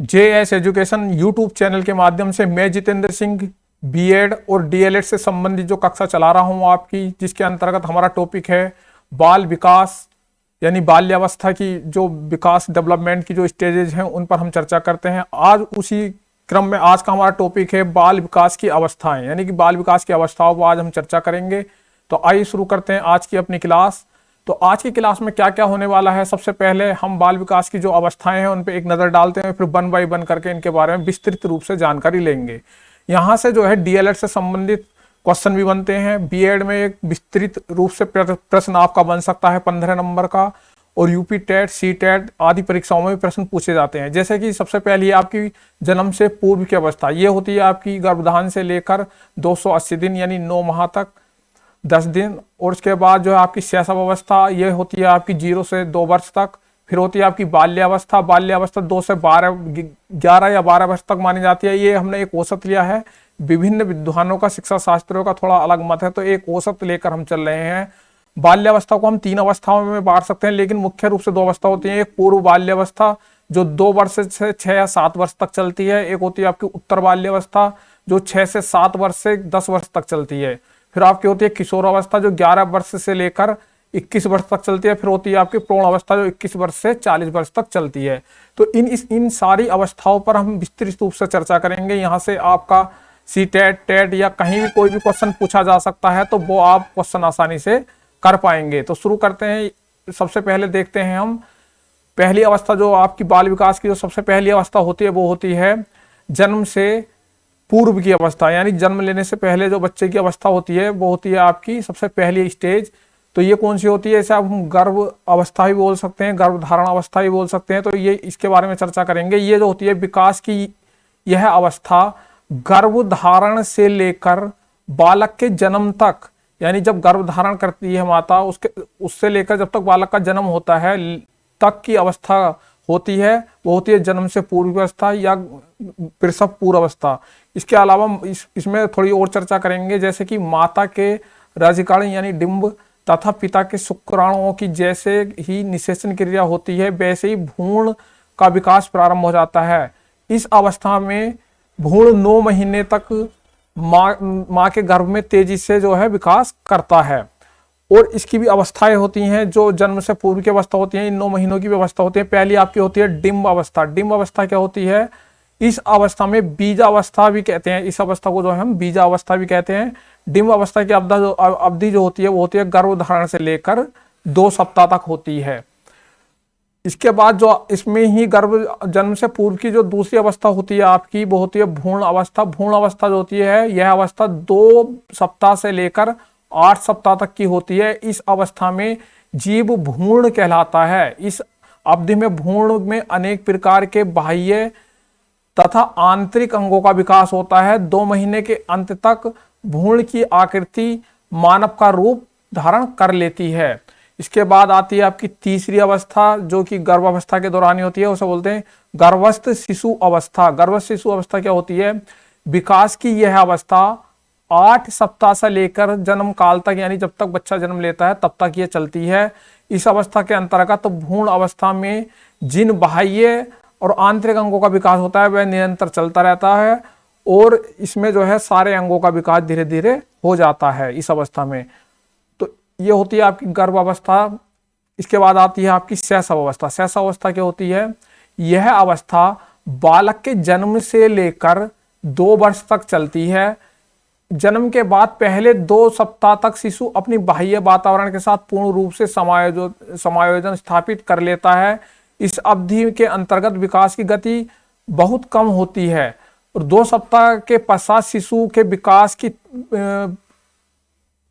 JS education YouTube channel के माध्यम से मैं जितेंद्र सिंह बीएड और डीएलएड से संबंधित जो कक्षा चला रहा हूं आपकी, जिसके अंतर्गत हमारा टॉपिक है बाल विकास यानी बाल्यावस्था की जो विकास डेवलपमेंट की जो स्टेजेज हैं उन पर हम चर्चा करते हैं। आज उसी क्रम में आज का हमारा टॉपिक है बाल विकास की अवस्थाएं, यानी कि बाल विकास की अवस्थाओं पर आज हम चर्चा करेंगे। तो आइए शुरू करते हैं आज की अपनी क्लास। तो आज की क्लास में क्या क्या होने वाला है, सबसे पहले हम बाल विकास की जो अवस्थाएं हैं उन पे एक नजर डालते हैं, फिर वन बाय वन करके इनके बारे में विस्तृत रूप से जानकारी लेंगे। यहाँ से जो है डीएलएड से संबंधित क्वेश्चन भी बनते हैं। बीएड में एक विस्तृत रूप से प्रश्न आपका बन सकता है 15 नंबर का, और यूपी टेट, सी टेट आदि परीक्षाओं में भी प्रश्न पूछे जाते हैं। जैसे कि सबसे पहले आपकी जन्म से पूर्व की अवस्था, ये होती है आपकी गर्भधारण से लेकर 280 दिन यानी 9 माह तक 10 दिन, और उसके बाद जो है आपकी शैशव अवस्था, ये होती है आपकी 0 से 2 वर्ष तक। फिर होती है आपकी बाल्यावस्था, बाल्यावस्था 2 से 11 या 12 वर्ष तक मानी जाती है। ये हमने एक औसत लिया है, विभिन्न विद्वानों का, शिक्षा शास्त्रियों का थोड़ा अलग मत है, तो एक औसत लेकर हम चल रहे हैं। बाल्यावस्था को हम 3 अवस्थाओं में बांट सकते हैं, लेकिन मुख्य रूप से 2 अवस्था होती है। एक पूर्व बाल्यावस्था जो 2 वर्ष से 6 या 7 वर्ष तक चलती है। एक होती है आपकी उत्तर बाल्यावस्था जो 6 से 7 वर्ष से 10 वर्ष तक चलती है। फिर आपकी होती है किशोर अवस्था जो 11 वर्ष से लेकर 21 वर्ष तक चलती है। फिर होती है आपकी प्रौढ़ अवस्था जो 21 वर्ष से 40 वर्ष तक चलती है। तो इन सारी अवस्थाओं पर हम विस्तृत रूप से चर्चा करेंगे। यहाँ से आपका सी टेट, टेट या कहीं भी कोई भी क्वेश्चन पूछा जा सकता है, तो वो आप क्वेश्चन आसानी से कर पाएंगे। तो शुरू करते हैं। सबसे पहले देखते हैं हम पहली अवस्था जो आपकी बाल विकास की जो सबसे पहली अवस्था होती है वो होती है जन्म से पूर्व की अवस्था, यानी जन्म लेने से पहले जो बच्चे की अवस्था होती है वो होती है आपकी सबसे पहली स्टेज। तो ये कौन सी होती है, इसे आप हम गर्भ अवस्था भी बोल सकते हैं, गर्भधारण अवस्था भी बोल सकते हैं। तो ये इसके बारे में चर्चा करेंगे। ये जो होती है विकास की यह अवस्था गर्भधारण से लेकर बालक के जन्म तक, यानी जब गर्भधारण करती है माता उससे लेकर जब तक बालक का जन्म होता है तक की अवस्था होती है, वो होती है जन्म से पूर्व अवस्था या प्रसव पूर्व अवस्था। इसके अलावा इसमें थोड़ी और चर्चा करेंगे, जैसे कि माता के रजकण यानी डिंब तथा पिता के शुक्राणुओं की जैसे ही निषेचन क्रिया होती है वैसे ही भ्रूण का विकास प्रारंभ हो जाता है। इस अवस्था में भ्रूण 9 महीने तक माँ के गर्भ में तेजी से जो है विकास करता है। और इसकी भी अवस्थाएं होती हैं जो जन्म से पूर्व की अवस्था होती हैं। इन 9 महीनों की भी अवस्था होती है। पहली आपकी होती है डिंब अवस्था। डिंब अवस्था क्या होती है, इस अवस्था में बीजावस्था भी कहते हैं, इस अवस्था को जो है हम बीजावस्था भी कहते हैं। डिंब अवस्था की अवधि जो होती है वो होती है गर्भधारण से लेकर 2 सप्ताह तक होती है। इसके बाद जो इसमें ही गर्भ जन्म से पूर्व की जो दूसरी अवस्था होती है आपकी वो होती है भ्रूण अवस्था। भ्रूण अवस्था जो होती है यह अवस्था 2 सप्ताह से लेकर 8 सप्ताह तक की होती है। इस अवस्था में जीव भ्रूण कहलाता है। इस अवधि में भ्रूण में अनेक प्रकार के बाह्य तथा आंतरिक अंगों का विकास होता है। 2 महीने के अंत तक भ्रूण की आकृति मानव का रूप धारण कर लेती है। इसके बाद आती है आपकी तीसरी अवस्था जो कि गर्भावस्था के दौरान ही होती है, उसे बोलते हैं गर्भस्थ शिशु अवस्था। गर्भस्थ शिशु अवस्था क्या होती है, विकास की यह अवस्था 8 सप्ताह से लेकर जन्म काल तक, यानी जब तक बच्चा जन्म लेता है तब तक ये चलती है। इस अवस्था के अंतर्गत भ्रूण अवस्था में जिन बाह्य और आंतरिक अंगों का विकास होता है वह निरंतर चलता रहता है, और इसमें जो है सारे अंगों का विकास धीरे धीरे हो जाता है इस अवस्था में। तो ये होती है आपकी गर्भ अवस्था। इसके बाद आती है आपकी शैशव अवस्था। शैशव अवस्था क्या होती है, यह अवस्था बालक के जन्म से लेकर 2 वर्ष तक चलती है। जन्म के बाद पहले 2 सप्ताह तक शिशु अपनी बाह्य वातावरण के साथ पूर्ण रूप से समायोजन स्थापित कर लेता है। इस अवधि के अंतर्गत विकास की गति बहुत कम होती है, और 2 सप्ताह के पश्चात शिशु के विकास की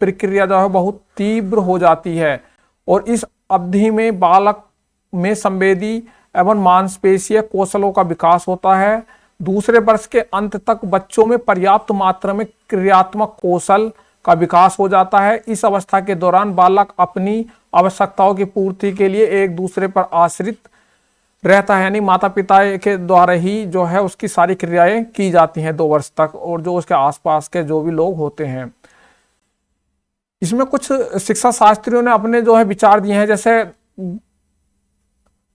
प्रक्रिया जो है बहुत तीव्र हो जाती है, और इस अवधि में बालक में संवेदी एवं मांसपेशीय कौशलों का विकास होता है। दूसरे वर्ष के अंत तक बच्चों में पर्याप्त मात्रा में क्रियात्मक कौशल का विकास हो जाता है। इस अवस्था के दौरान बालक अपनी आवश्यकताओं की पूर्ति के लिए एक दूसरे पर आश्रित रहता है, यानी माता पिता के द्वारा ही जो है उसकी सारी क्रियाएं की जाती हैं 2 वर्ष तक, और जो उसके आसपास के जो भी लोग होते हैं। इसमें कुछ शिक्षा शास्त्रियों ने अपने जो है विचार दिए हैं, जैसे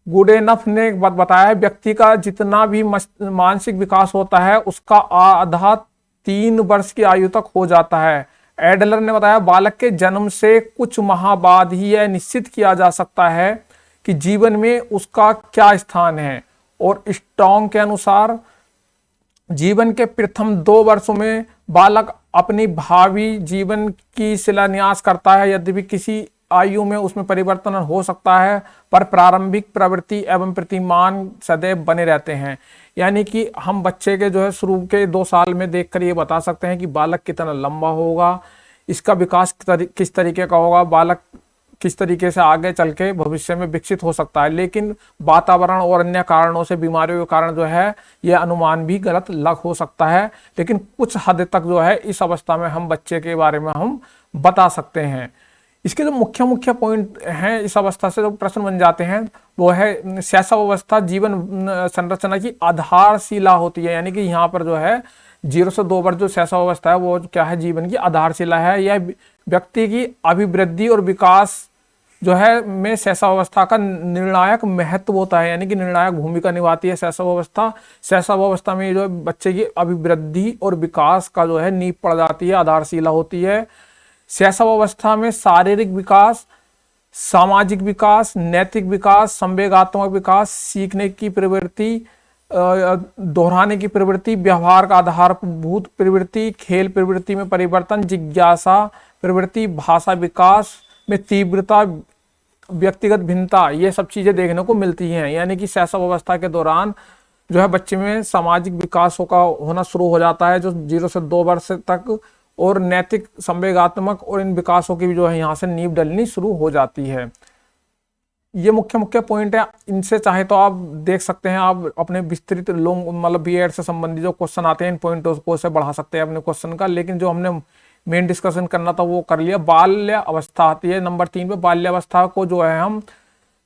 गुड एनफ ने बताया है व्यक्ति का जितना भी मानसिक विकास होता है उसका आधा 3 वर्ष की आयु तक हो जाता है। एडलर ने बताया बालक के जन्म से कुछ माह बाद ही यह निश्चित किया जा सकता है कि जीवन में उसका क्या स्थान है। और स्ट्रॉन्ग के अनुसार जीवन के प्रथम 2 वर्षों में बालक अपनी भावी जीवन की शिलान्यास करता है। यद्यपि किसी आयु में उसमें परिवर्तन हो सकता है पर प्रारंभिक प्रवृत्ति एवं प्रतिमान सदैव बने रहते हैं। यानी कि हम बच्चे के जो है शुरू के 2 साल में देखकर ये बता सकते हैं कि बालक कितना लंबा होगा, इसका विकास किस तरीके का होगा, बालक किस तरीके से आगे चल के भविष्य में विकसित हो सकता है। लेकिन वातावरण और अन्य कारणों से, बीमारियों के कारण जो है यह अनुमान भी गलत लग हो सकता है। लेकिन कुछ हद तक जो है इस अवस्था में हम बच्चे के बारे में हम बता सकते हैं। इसके जो मुख्य मुख्य पॉइंट हैं इस अवस्था से जो प्रश्न बन जाते हैं वो है शैशवावस्था जीवन संरचना की आधारशिला होती है। यानी कि यहाँ पर जो है 0 से 2 वर्ष जो शैशवावस्था है वो क्या है, जीवन की आधारशिला है। यह व्यक्ति की अभिवृद्धि और विकास जो है में शैशवावस्था का निर्णायक महत्व होता है, यानी कि निर्णायक भूमिका निभाती है शैशवावस्था। शैशवावस्था में जो बच्चे की अभिवृद्धि और विकास का जो है नींव पड़ जाती है, आधारशिला होती है। शैशवावस्था में शारीरिक विकास, सामाजिक विकास, नैतिक विकास, संवेगात्मक विकास, सीखने की प्रवृत्ति, दोहराने की प्रवृत्ति, व्यवहार का आधारभूत प्रवृत्ति, खेल प्रवृत्ति में परिवर्तन, जिज्ञासा प्रवृत्ति, भाषा विकास में तीव्रता, व्यक्तिगत भिन्नता, ये सब चीजें देखने को मिलती हैं। यानी कि शैशवावस्था के दौरान जो है बच्चे में सामाजिक विकास का होना शुरू हो जाता है जो 0 से 2 वर्ष तक, और नैतिक, संवेगात्मक और इन विकासों की भी जो है यहाँ से नींव डलनी शुरू हो जाती है। ये मुख्य मुख्य पॉइंट है, इनसे चाहे तो आप देख सकते हैं, आप अपने विस्तृत लोग मतलब बीएड से संबंधित जो क्वेश्चन आते हैं इन पॉइंटों को से बढ़ा सकते हैं अपने क्वेश्चन का। लेकिन जो हमने मेन डिस्कशन करना था वो कर लिया। बाल्य अवस्था आती है नंबर 3 पे। बाल्यावस्था को जो है हम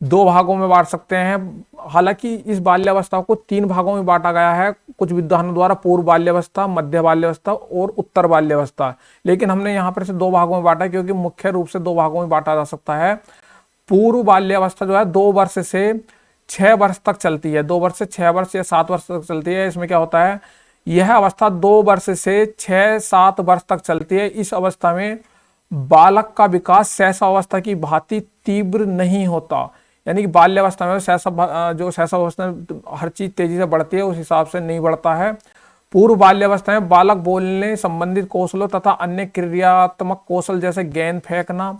2 भागों में बांट सकते हैं। हालांकि इस बाल्यावस्था को 3 भागों में बांटा गया है कुछ विद्वानों द्वारा, पूर्व बाल्यावस्था, मध्य बाल्यावस्था और उत्तर बाल्यावस्था। लेकिन हमने यहाँ पर से 2 भागों में बांटा क्योंकि मुख्य रूप से 2 भागों में बांटा जा सकता है। पूर्व बाल्यावस्था जो है 2 वर्ष से 6 वर्ष तक चलती है, 2 वर्ष से 6 वर्ष या 7 वर्ष तक चलती है। इसमें क्या होता है, यह अवस्था 2 वर्ष से 6-7 वर्ष तक चलती है। इस अवस्था में बालक का विकास शैशवावस्था की भांति तीव्र नहीं होता। यानी कि बाल्यावस्था में शैशवावस्था में हर चीज तेजी से बढ़ती है उस हिसाब से नहीं बढ़ता है। पूर्व बाल्यावस्था में बालक बोलने संबंधित कौशलों तथा अन्य क्रियात्मक कौशल जैसे गेंद फेंकना,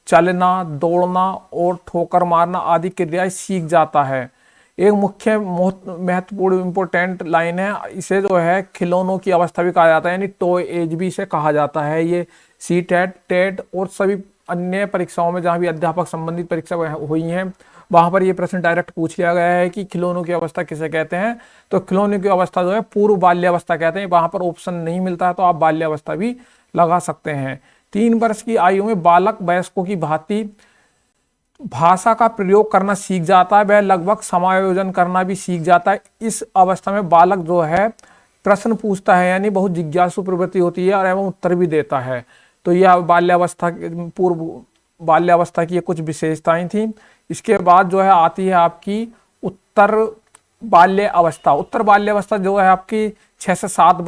चलना, दौड़ना और ठोकर मारना आदि क्रियाएं सीख जाता है। एक मुख्य महत्वपूर्ण इंपोर्टेंट लाइन है, इसे जो है खिलौनों की अवस्था भी कहा जाता है, यानी टॉय एज भी इसे कहा जाता है। ये सीटेट, टेट और सभी अन्य परीक्षाओं में जहां भी अध्यापक संबंधित परीक्षा हुई हैं वहां पर ये प्रश्न डायरेक्ट पूछ लिया गया है कि खिलौनों की अवस्था किसे कहते हैं। तो खिलौनों की अवस्था जो है पूर्व बाल्यावस्था कहते हैं। वहां पर ऑप्शन नहीं मिलता है तो आप बाल्यावस्था भी लगा सकते हैं। 3 वर्ष की आयु में बालक वयस्कों की भांति भाषा का प्रयोग करना सीख जाता है, वह लगभग समायोजन करना भी सीख जाता है। इस अवस्था में बालक जो है प्रश्न पूछता है, यानी बहुत जिज्ञासु प्रवृत्ति होती है और एवं उत्तर भी देता है। तो यह बाल्यावस्था, पूर्व बाल्यावस्था की ये कुछ विशेषताएं थी। इसके बाद जो है आती है आपकी उत्तर बाल्य अवस्था। उत्तर बाल्यावस्था जो है आपकी 6-7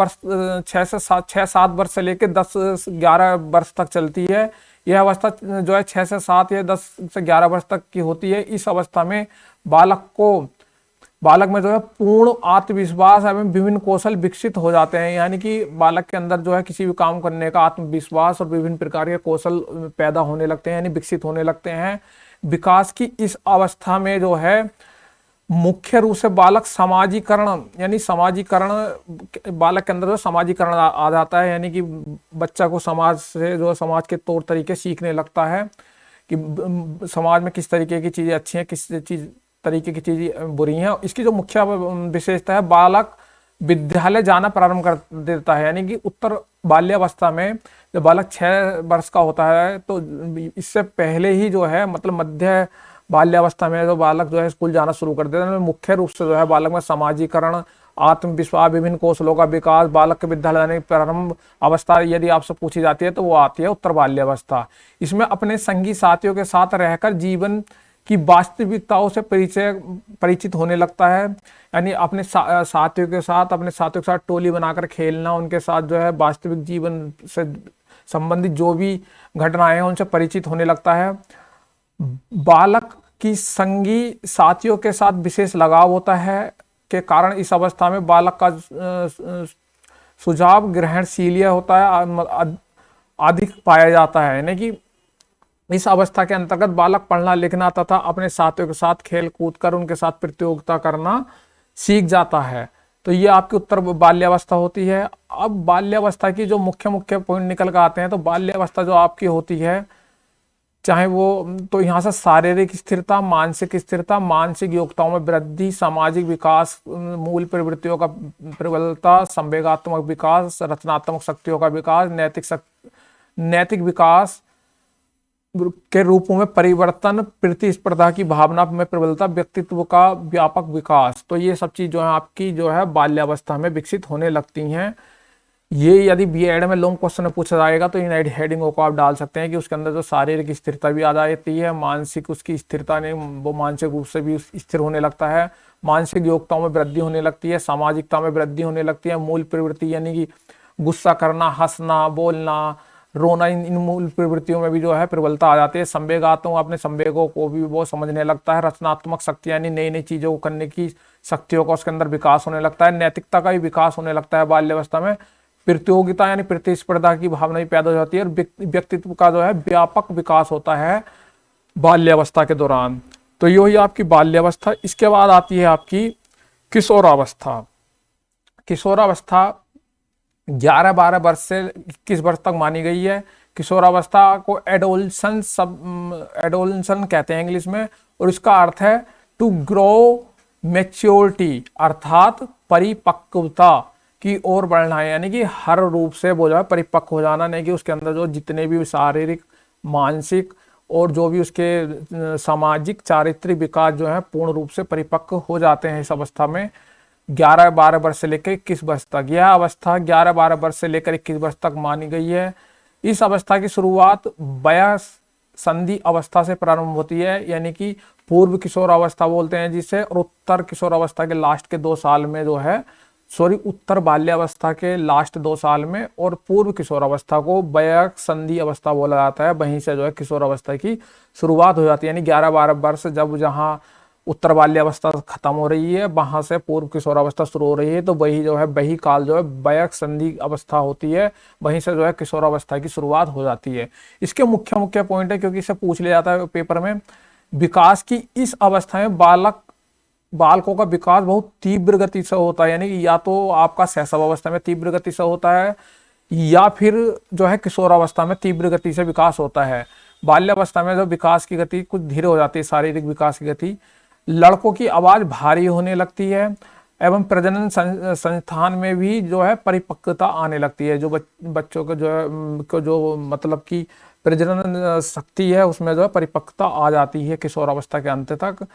वर्ष से लेकर 10-11 वर्ष तक चलती है। यह अवस्था जो है 6 से 7 या 10 से 11 वर्ष तक की होती है। इस अवस्था में बालक में जो है पूर्ण आत्मविश्वास एवं विभिन्न कौशल विकसित हो जाते हैं। यानी कि बालक के अंदर जो है किसी भी काम करने का आत्मविश्वास और विभिन्न प्रकार के कौशल पैदा होने लगते हैं, यानी विकसित होने लगते हैं। विकास की इस अवस्था में जो है मुख्य रूप से बालक समाजीकरण, यानी बालक के अंदर जो समाजीकरण आ जाता है, यानी कि बच्चा को समाज से जो समाज के तौर तरीके सीखने लगता है कि समाज में किस तरीके की चीजें अच्छी हैं, किस तरीके की चीजें बुरी हैं। इसकी जो मुख्य विशेषता है, बालक विद्यालय जाना प्रारंभ कर देता है। यानी कि उत्तर बाल्यावस्था में जब बालक 6 वर्ष का होता है तो इससे पहले ही जो है मतलब मध्य बाल्यावस्था में जो बालक जो है स्कूल जाना शुरू कर देता है। मुख्य रूप से जो है बालक में समाजीकरण, आत्मविश्वास, विभिन्न कौशलों का विकास, बालक के विद्यालय जाने की प्रारंभ अवस्था यदि आपसे पूछी जाती है तो वो आती है उत्तर बाल्यावस्था। इसमें अपने संगी साथियों के साथ रहकर जीवन कि वास्तविकताओं से परिचित होने लगता है, यानी अपने साथियों के साथ टोली बनाकर खेलना, उनके साथ जो है वास्तविक जीवन से संबंधित जो भी घटनाएं हैं उनसे परिचित होने लगता है। बालक की संगी साथियों के साथ विशेष लगाव होता है के कारण इस अवस्था में बालक का सुझाव ग्रहणशील होता है, अधिक पाया जाता है। यानी कि इस अवस्था के अंतर्गत बालक पढ़ना लिखना तथा अपने साथियों के साथ खेल कूद कर उनके साथ प्रतियोगिता करना सीख जाता है। तो ये आपकी उत्तर बाल्यावस्था होती है। अब बाल्यावस्था की जो मुख्य मुख्य पॉइंट निकल कर आते हैं, तो बाल्यावस्था जो आपकी होती है, चाहे वो, तो यहाँ से शारीरिक स्थिरता, मानसिक स्थिरता, मानसिक योग्यताओं में वृद्धि, सामाजिक विकास, मूल प्रवृत्तियों का प्रबलता, संवेगात्मक विकास, रचनात्मक शक्तियों का विकास, नैतिक विकास के रूपों में परिवर्तन, प्रतिस्पर्धा की भावना में प्रबलता, व्यक्तित्व का व्यापक विकास। तो ये सब चीज जो है आपकी जो है बाल्यावस्था में विकसित होने लगती हैं। ये यदि बीएड में लॉन्ग क्वेश्चन में पूछा जाएगा तो इन हेडिंगों को आप डाल सकते हैं कि उसके अंदर जो शारीरिक स्थिरता भी आ जाती है, मानसिक उसकी स्थिरता नहीं, वो मानसिक रूप से भी स्थिर होने लगता है, मानसिक योग्यताओं में वृद्धि होने लगती है, सामाजिकता में वृद्धि होने लगती है, मूल प्रवृत्ति यानी कि गुस्सा करना, हंसना, बोलना, रोना, इन मूल प्रवृत्तियों में भी जो है प्रबलता आ जाती है। संवेगात्मक अपने संवेगों को भी वो समझने लगता है। रचनात्मक शक्ति यानी नई नई चीजों को करने की शक्तियों का उसके अंदर विकास होने लगता है। नैतिकता का भी विकास होने लगता है बाल्यावस्था में। प्रतियोगिता यानी प्रतिस्पर्धा की भावना भी पैदा हो जाती है और व्यक्तित्व का जो है व्यापक विकास होता है बाल्यावस्था के दौरान। तो ये हुई आपकी बाल्यावस्था। इसके बाद आती है आपकी किशोरावस्था। किशोरावस्था 11-12 वर्ष से 21 वर्ष तक मानी गई है। किशोरावस्था को एडोलसन कहते हैं इंग्लिश में, और इसका अर्थ है टू ग्रो मैच्योरिटी, अर्थात परिपक्वता की ओर बढ़ना है। यानी कि हर रूप से वो जो है परिपक्व हो जाना, नहीं कि उसके अंदर जो जितने भी शारीरिक, मानसिक और जो भी उसके सामाजिक चारित्रिक विकास जो है पूर्ण रूप से परिपक्व हो जाते हैं इस अवस्था में 11-12 वर्ष से लेकर 21 वर्ष तक। यह अवस्था 11-12 वर्ष से लेकर 21 वर्ष तक मानी गई है। इस अवस्था की शुरुआत वयस संधि अवस्था से प्रारंभ होती है, यानी कि पूर्व किशोर अवस्था बोलते हैं जिसे, और उत्तर किशोर अवस्था के लास्ट के 2 साल में जो है, उत्तर बाल्यावस्था के लास्ट 2 साल में, और पूर्व किशोर अवस्था को वयस्क संधि अवस्था बोला जाता है। वहीं से जो है किशोर अवस्था की शुरुआत हो जाती है। यानी 11-12 वर्ष जब जहाँ उत्तर बाल्यावस्था खत्म हो रही है, वहां से पूर्व किशोरावस्था शुरू हो रही है, तो वही जो है वही काल जो है वयस्क संधि अवस्था होती है। वहीं से जो है किशोरावस्था की शुरुआत हो जाती है। इसके मुख्य मुख्य पॉइंट है, क्योंकि इसे पूछ लिया जाता है पेपर में। विकास की इस अवस्था में बालकों का विकास बहुत तीव्र गति से होता है, यानी कि या तो आपका शैशव अवस्था में तीव्र गति से होता है, या फिर जो है किशोरावस्था में तीव्र गति से विकास होता है। बाल्यावस्था में जो विकास की गति कुछ धीरे हो जाती है, शारीरिक विकास की गति। लड़कों की आवाज भारी होने लगती है एवं प्रजनन संस्थान में भी जो है परिपक्वता आने लगती है। जो बच्चों को जो मतलब कि प्रजनन शक्ति है उसमें जो है परिपक्वता आ जाती है किशोरावस्था के अंत तक।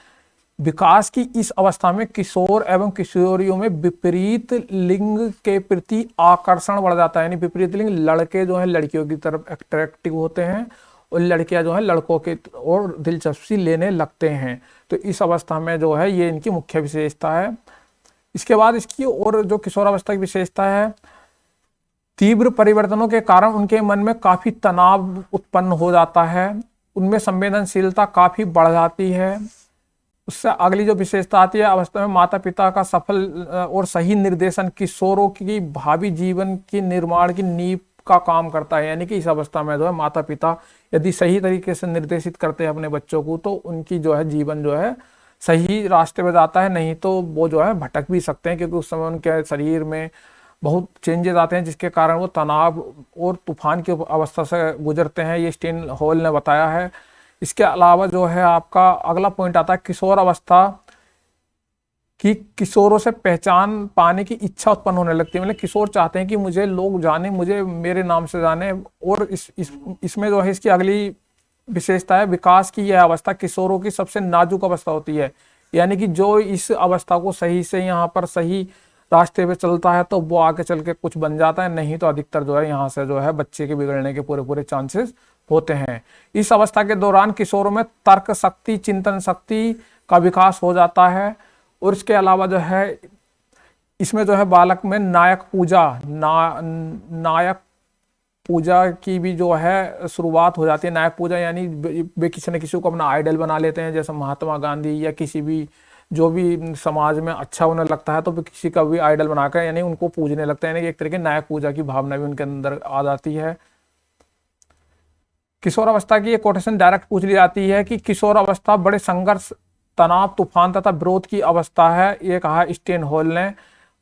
विकास की इस अवस्था में किशोर एवं किशोरियों में विपरीत लिंग के प्रति आकर्षण बढ़ जाता है। यानी विपरीत लिंग, लड़के जो है लड़कियों की तरफ अट्रैक्टिव होते हैं और लड़कियां जो है लड़कों के और दिलचस्पी लेने लगते हैं। तो इस अवस्था में जो है ये इनकी मुख्य विशेषता है। इसके बाद इसकी और जो किशोरावस्था की विशेषता है, तीव्र परिवर्तनों के कारण उनके मन में काफी तनाव उत्पन्न हो जाता है, उनमें संवेदनशीलता काफी बढ़ जाती है। उससे अगली जो विशेषता आती है, अवस्था में माता पिता का सफल और सही निर्देशन किशोरों की भावी जीवन के निर्माण की नींव का काम करता है। यानी कि इस अवस्था में जो है माता पिता यदि सही तरीके से निर्देशित करते हैं अपने बच्चों को, तो उनकी जो है जीवन जो है सही रास्ते पे जाता है, नहीं तो वो जो है भटक भी सकते हैं, क्योंकि उस समय उनके शरीर में बहुत चेंजेस आते हैं जिसके कारण वो तनाव और तूफान की अवस्था से गुजरते हैं। ये स्टेन हॉल ने बताया है। इसके अलावा जो है आपका अगला पॉइंट आता है किशोर अवस्था कि किशोरों से पहचान पाने की इच्छा उत्पन्न होने लगती है। मतलब किशोर चाहते हैं कि मुझे लोग जाने, मुझे मेरे नाम से जाने। और इसमें जो है इसकी अगली विशेषता है, विकास की यह अवस्था किशोरों की सबसे नाजुक अवस्था होती है। यानी कि जो इस अवस्था को सही से यहाँ पर सही रास्ते पे चलता है तो वो आगे चल के कुछ बन जाता है, नहीं तो अधिकतर जो है यहाँ से जो है बच्चे के बिगड़ने के पूरे चांसेस होते हैं। इस अवस्था के दौरान किशोरों में तर्क शक्ति, चिंतन शक्ति का विकास हो जाता है। और इसके अलावा जो है इसमें जो है बालक में नायक पूजा की भी जो है शुरुआत हो जाती है। नायक पूजा यानी वे किसी न किसी को अपना आइडल बना लेते हैं, जैसे महात्मा गांधी या किसी भी जो भी समाज में अच्छा उन्हें लगता है तो वे किसी का भी आइडल बनाकर यानी उनको पूजने लगते हैं, यानी एक तरह की नायक पूजा की भावना भी उनके अंदर आ जाती है। किशोर अवस्था की एक कोटेशन डायरेक्ट पूछ ली जाती है कि किशोर अवस्था बड़े संघर्ष, तनाव, तूफान तथा विरोध की अवस्था है, ये कहा स्टेन हॉल ने।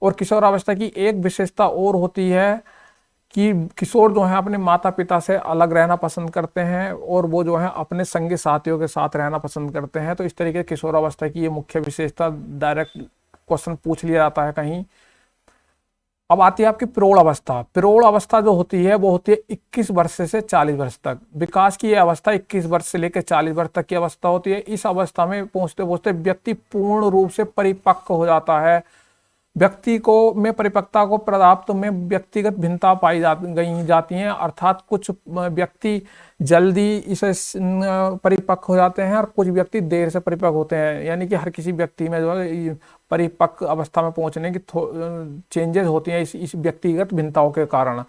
और किशोर अवस्था की एक विशेषता और होती है कि किशोर जो है अपने माता पिता से अलग रहना पसंद करते हैं और वो जो है अपने संगी साथियों के साथ रहना पसंद करते हैं। तो इस तरीके किशोर अवस्था की ये मुख्य विशेषता डायरेक्ट क्वेश्चन पूछ लिया जाता है कहीं। अब आती है आपकी प्रौढ़ अवस्था। प्रौढ़ अवस्था जो होती है वो होती है 21 वर्ष से 40 वर्ष तक। विकास की यह अवस्था 21 वर्ष से लेकर 40 वर्ष तक की अवस्था होती है। इस अवस्था में पहुंचते पहुंचते व्यक्ति पूर्ण रूप से परिपक्व हो जाता है। व्यक्ति को में परिपक्वता को प्राप्त में व्यक्तिगत भिन्नता पाई जाती हैं, अर्थात कुछ व्यक्ति जल्दी इसे परिपक्व हो जाते हैं और कुछ व्यक्ति देर से परिपक्व होते हैं। यानी कि हर किसी व्यक्ति में जो है परिपक्व अवस्था में पहुंचने की चेंजेस होती हैं इस व्यक्तिगत भिन्नताओं के कारण।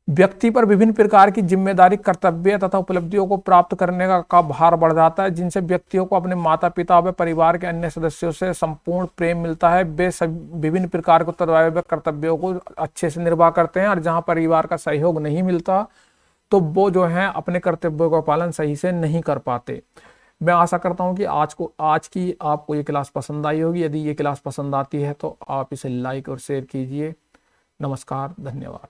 व्यक्ति पर विभिन्न प्रकार की जिम्मेदारी, कर्तव्य तथा उपलब्धियों को प्राप्त करने का भार बढ़ जाता है, जिनसे व्यक्तियों को अपने माता पिता व परिवार के अन्य सदस्यों से संपूर्ण प्रेम मिलता है। वे विभिन्न प्रकार के उत्तरदायित्व कर्तव्यों को अच्छे से निर्वाह करते हैं और जहां परिवार का सहयोग नहीं मिलता तो वो जो है अपने कर्तव्यों का पालन सही से नहीं कर पाते। मैं आशा करता हूं कि आज की आपको ये क्लास पसंद आई होगी। यदि ये क्लास पसंद आती है तो आप इसे लाइक और शेयर कीजिए। नमस्कार, धन्यवाद।